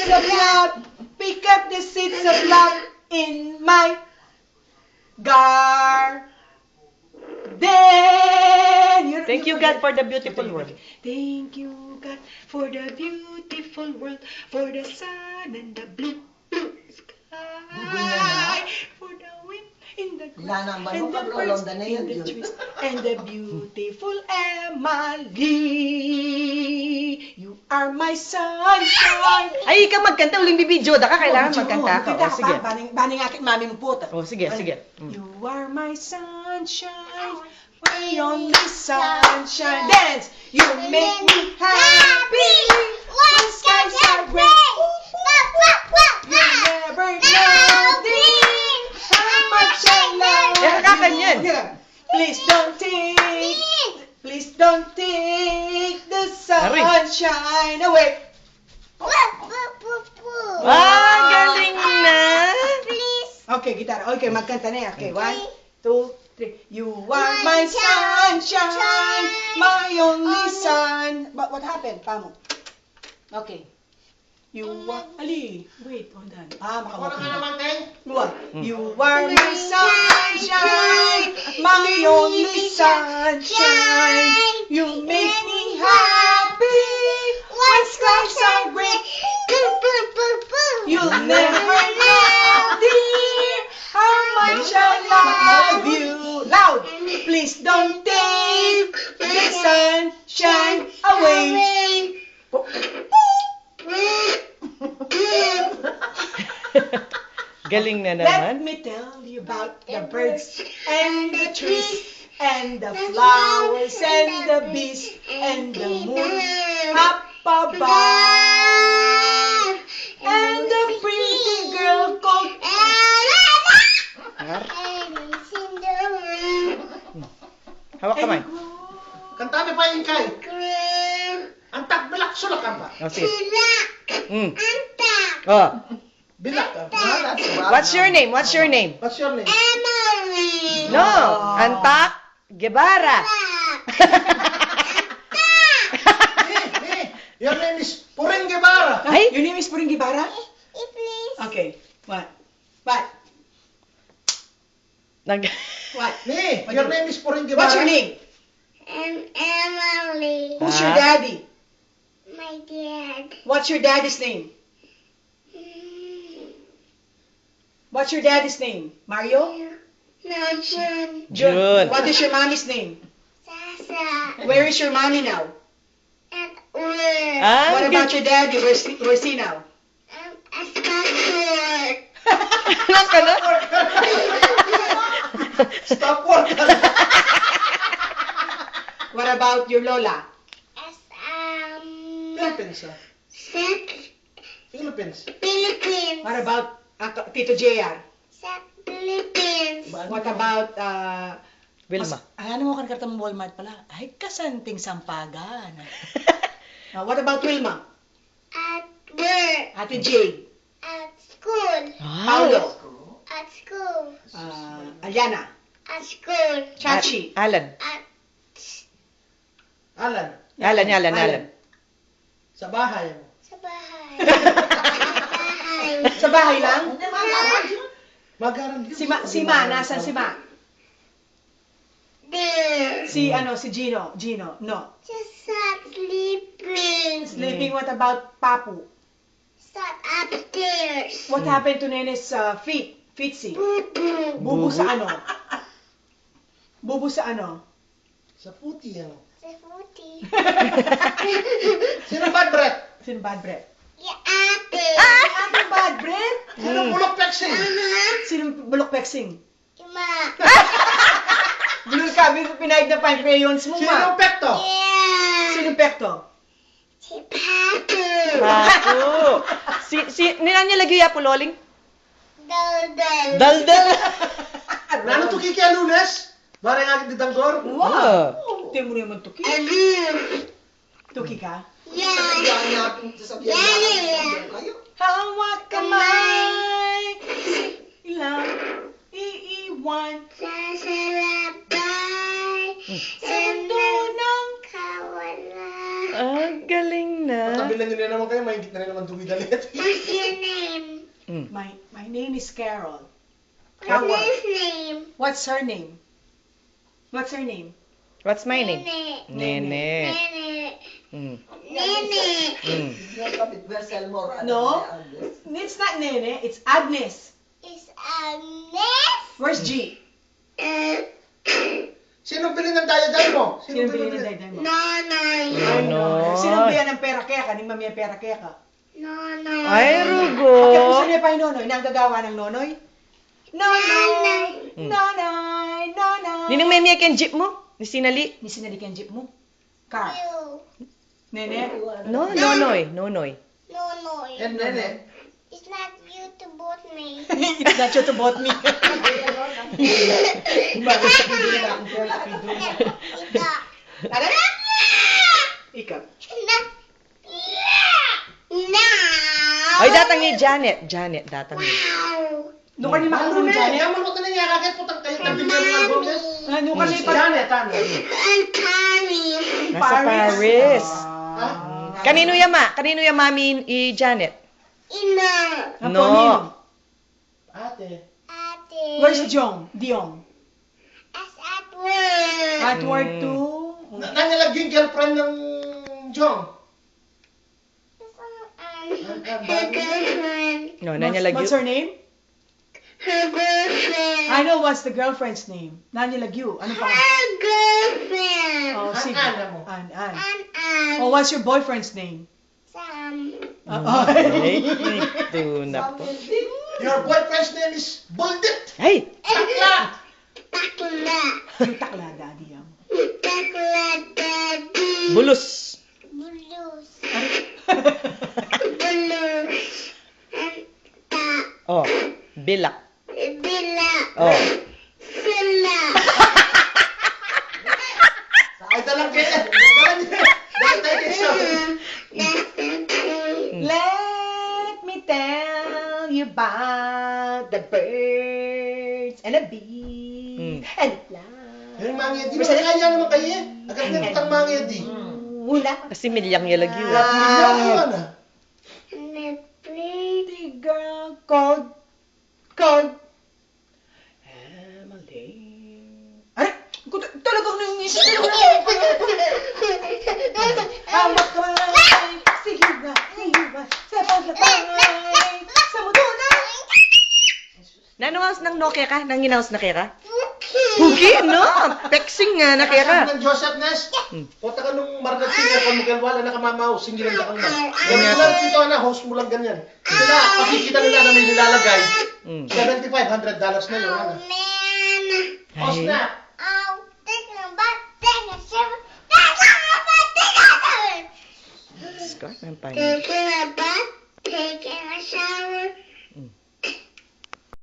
seeds of love. Pick up the seeds of love in my garden. Thank you, God, for the beautiful world. Thank you, God, for the beautiful world, for the sun and the blue, blue sky, for the wind in the grass, and the birds in the trees, and the beautiful Emily. You are my sunshine. Ay, ikaw magkanta. Uling bibidyo. Daka, kailangan magkanta ka. O, sige. Baning akit mami mo po. O, sige, sige. You are my sunshine, my only sunshine. Dance! You make me happy when skies are gray. You never know how much I love Eh, kakanyan. you. Please don't take the sunshine away. Ah, galing na. Okay, gitara. Okay, magkanta na yan. Okay, 1, 2, 3. You are my sunshine, my only sun. But what happened, Pamo? Okay. You are... Ali, wait, hold on. Makawala ka naman, Teng. You are my sunshine, my only sunshine. You make me happy when skies are gray. You'll never know, dear, how much I love you. Loud! Please don't take the sunshine away. Galing na Let naman. me tell you about the birds and the trees and the flowers and the bees and the moon up above and the pretty girl called Hawak kamay. Kantami pa yung kay. Antak bilak sulak ka ba? O, sige. Oh. Bilak ka. What's your name? What's your name? What's your name? No. Antak Guevara. Your name is Puring Guevara. Ay? Your name is Puring Guevara? Okay. What? Nag... What? Your name is Puring Guevara. What's your name? Emily. Who's your daddy? My dad. What's your daddy's name? What's your daddy's name? Mario? No, June. June. What is your mommy's name? Sasa. Where is your mommy now? At work. Ah, What about your daddy? Where's he now? At Stafford. Ano ka na? Stop work. What about your Lola? As Philippines. Set Philippines. Philippines. What about Tito JR? Sa Philippines. What about Wilma. ano mo kan karta mo Walmart pala? Ay kasanting sampagan. What about Wilma? At work. Ate Jade? At school. Paulo? At school. Aliana? At school. Chachi? Alan. At Alan. Alan. Sa bahay. sa bahay. Bahay. Sa bahay lang? Magaran. Si Ma, nasan si Ma? There. Si Gino? No. Just sleeping. Sleeping, what about Papu? Sat upstairs. What happened to Nene's feet? Feetsy? Boo-boo. Bubu sa ano? Bubu sa ano? Sa puti yan. Sa footy. Sino bad breath? Sino bad breath? Yeah, ate. Ate bad breath? Sino bulok pexing? Sino bulok pexing? Ima. Blue sabi ko pinahid na pang crayons mo, Sino Ma. pekto? Yeah. Sino pekto? Si Pato. Pato. Nila niya lagi ya puloling? Daldal. Daldal. Nano to kiki Lunes? Bare nga di tanggor? Wow. Hindi mo naman tuki. Alin. Tuki ka? Yeah. Yeah. Hawak kamay, ilang iiwan Sasalabay. sa mundo ng Kawala. Ah, galing na. Patabilan nyo na naman kayo, mahigit na rin naman dumidalit. What's your name? Mm. My name is Carol. What's Howard. his name? What's her name? What's her name? What's my name? Nene. Nene. Nene. Mm. Nene. Mm. No, it's not Nene. It's Agnes. Is Agnes? Where's G? Sino bili ng daya-daya mo? Sino bili ng dayday mo? Nanay. Nonoy. Sino bili ng pera kaya ka? Ni mami pera kaya ka? Nanay. Ay, Rugo. Okay, gusto niya pa yung nonoy? Na ang gagawa ng nonoy? Nonoy! Mm. Nonoy! Nonoy! Ninong may miyak yung jeep mo? Ni Sinali? Ni sinalik yung jeep mo? Car? You. Nene? No, Nonoy. Nonoy. Nonoy. And Nene. It's not you to boot me. It's not you to bought me. Bakit sa pido na akong girl? Pido na. Ika. Ano? Ikaw. Na. Now. Ay, datang ni Janet. Janet, datang ni. Wow. Doon ka ni Ano makulong na? Janet? Yaman mo na niya. Kakit putang kayo ng bigyan ng album this. Doon ka ni Janet, ano? And Paris. Nasa Paris. Ha? Kanino yama? Kanino yung mami i Janet? Ina. Ako, No. Nino. Ate. Ate. Where's Jong? Diong. As at work. At work too. Nanyalag yung girlfriend ng Jong. Her girlfriend. No, nanya What's lagyo. her name? Her girlfriend. I know what's the girlfriend's name. Nanya Lagyu. Ano pa? Her girlfriend. Oh, An- sige. Ana mo. An. And Oh, what's your boyfriend's name? Sam. Ay, ito na po. Your boyfriend's name is Buldit. Ay! Takla. Takla. Yung takla, daddy. Takla daddy. Bulus. Bulus. Ano? Bulus. And ta. Oh, bilak. Bila. Oh. Sila. Ay, dalang kayo. Dalang niya. Dalang tayo kayo sa... Let me tell you about the birds and the bees and the flowers. Yung mga di ba kaya naman kayo eh? Agad na putang mga di. Wala. Kasi milyang yalagyo. Bigyan ko yun ah. And a pretty Pretty girl called Emily. Ay, talagang nangisip ko na. Hawak kamay, sige na, sa paglabay, sa mundo na. Nanoos ng Nokia ka? Nang hinaos na kaya ka? Pugi, no? Pexing nga na kaya ka. Sabi ng Joseph Ness, punta ka nung Margaret Singer, kung magkalwala na kamamaw, singilan ka kang na. Ganyan lang dito na, host mo lang ganyan. Sila, pakikita nila na may nilalagay, Mm. $7,500 na yun. Ano? man. Host Ay. na. I'll take a bath, take a shower. That's how I take a shower. Diyos ko, ang pangit. Take a